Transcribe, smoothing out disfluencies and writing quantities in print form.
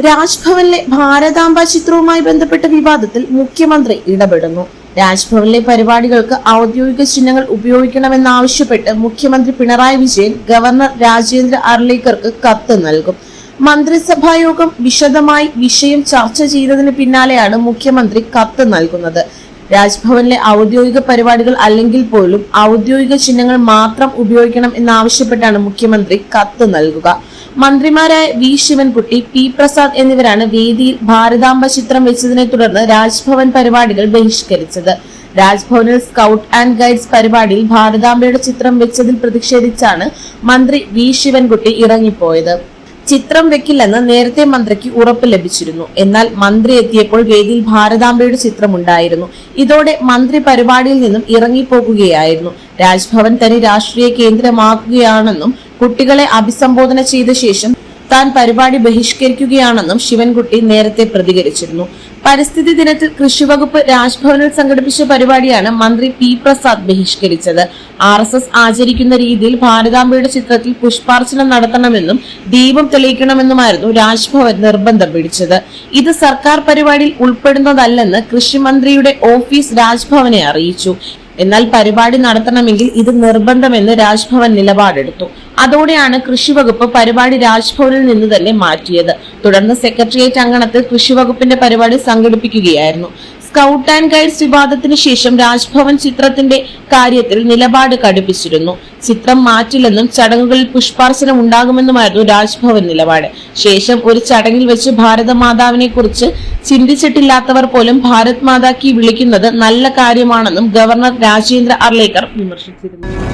രാജ്ഭവനിലെ ഭാരതാംബ ചിത്രവുമായി ബന്ധപ്പെട്ട വിവാദത്തിൽ മുഖ്യമന്ത്രി ഇടപെടുന്നു. രാജ്ഭവനിലെ പരിപാടികൾക്ക് ഔദ്യോഗിക ചിഹ്നങ്ങൾ ഉപയോഗിക്കണമെന്നാവശ്യപ്പെട്ട് മുഖ്യമന്ത്രി പിണറായി വിജയൻ ഗവർണർ രാജേന്ദ്ര അർലേക്കർക്ക് കത്ത് നൽകും. മന്ത്രിസഭായോഗം വിശദമായി വിഷയം ചർച്ച ചെയ്തതിന് പിന്നാലെയാണ് മുഖ്യമന്ത്രി കത്ത് നൽകുന്നത്. രാജ്ഭവനിലെ ഔദ്യോഗിക പരിപാടികൾ അല്ലെങ്കിൽ പോലും ഔദ്യോഗിക ചിഹ്നങ്ങൾ മാത്രം ഉപയോഗിക്കണം എന്നാവശ്യപ്പെട്ടാണ് മുഖ്യമന്ത്രി കത്ത് നൽകുക. മന്ത്രിമാരായ വി ശിവൻകുട്ടി, പി പ്രസാദ് എന്നിവരാണ് വേദിയിൽ ഭാരതാംബ ചിത്രം വെച്ചതിനെ തുടർന്ന് രാജ്ഭവൻ പരിപാടികൾ ബഹിഷ്കരിച്ചത്. രാജ്ഭവനിൽ സ്കൗട്ട് ആൻഡ് ഗൈഡ്സ് പരിപാടിയിൽ ഭാരതാംബയുടെ ചിത്രം വെച്ചതിൽ പ്രതിഷേധിച്ചാണ് മന്ത്രി വി ശിവൻകുട്ടി ഇറങ്ങിപ്പോയത്. ചിത്രം വെക്കില്ലെന്ന് നേരത്തെ മന്ത്രിക്ക് ഉറപ്പ് ലഭിച്ചിരുന്നു. എന്നാൽ മന്ത്രി എത്തിയപ്പോൾ വേദിയിൽ ഭാരതാംബയുടെ ചിത്രം ഉണ്ടായിരുന്നു. ഇതോടെ മന്ത്രി പരിപാടിയിൽ നിന്നും ഇറങ്ങിപ്പോകുകയായിരുന്നു. രാജ്ഭവൻ തനി രാഷ്ട്രീയ കേന്ദ്രമാക്കുകയാണെന്നും കുട്ടികളെ അഭിസംബോധന ചെയ്ത ശേഷം താൻ പരിപാടി ബഹിഷ്കരിക്കുകയാണെന്നും ശിവൻകുട്ടി നേരത്തെ പ്രതികരിച്ചിരുന്നു. പരിസ്ഥിതി ദിനത്തിൽ കൃഷിവകുപ്പ് രാജ്ഭവനിൽ സംഘടിപ്പിച്ച പരിപാടിയാണ് മന്ത്രി പി പ്രസാദ് ബഹിഷ്കരിച്ചത്. RSS ആചരിക്കുന്ന രീതിയിൽ ഭാരതാംബയുടെ ചിത്രത്തിൽ പുഷ്പാർച്ചന നടത്തണമെന്നും ദീപം തെളിയിക്കണമെന്നുമായിരുന്നു രാജ്ഭവൻ നിർബന്ധം പിടിച്ചത്. ഇത് സർക്കാർ പരിപാടിയിൽ ഉൾപ്പെടുന്നതല്ലെന്ന് കൃഷിമന്ത്രിയുടെ ഓഫീസ് രാജ്ഭവനെ അറിയിച്ചു. എന്നാൽ പരിപാടി നടത്തണമെങ്കിൽ ഇത് നിർബന്ധമെന്ന് രാജ്ഭവൻ നിലപാടെടുത്തു. അതോടെയാണ് കൃഷിവകുപ്പ് പരിപാടി രാജ്ഭവനിൽ നിന്ന് തന്നെ മാറ്റിയത്. തുടർന്ന് സെക്രട്ടേറിയറ്റ് അങ്കണത്തിൽ കൃഷിവകുപ്പിന്റെ പരിപാടി സംഘടിപ്പിക്കുകയായിരുന്നു. സ്കൗട്ട് ആൻഡ് ഗൈഡ്സ് വിവാദത്തിന് ശേഷം രാജ്ഭവൻ ചിത്രത്തിന്റെ കാര്യത്തിൽ നിലപാട് കടുപ്പിച്ചിരുന്നു. ചിത്രം മാറ്റില്ലെന്നും ചടങ്ങുകളിൽ പുഷ്പാർച്ചന ഉണ്ടാകുമെന്നുമായിരുന്നു രാജ്ഭവൻ നിലപാട്. ശേഷം ഒരു ചടങ്ങിൽ വെച്ച് ഭാരതമാതാവിനെ കുറിച്ച് ചിന്തിച്ചിട്ടില്ലാത്തവർ പോലും ഭാരത് മാതാ കി വിളിക്കുന്നത് നല്ല കാര്യമാണെന്നും ഗവർണർ രാജേന്ദ്ര അർലേക്കർ വിമർശിച്ചിരുന്നു.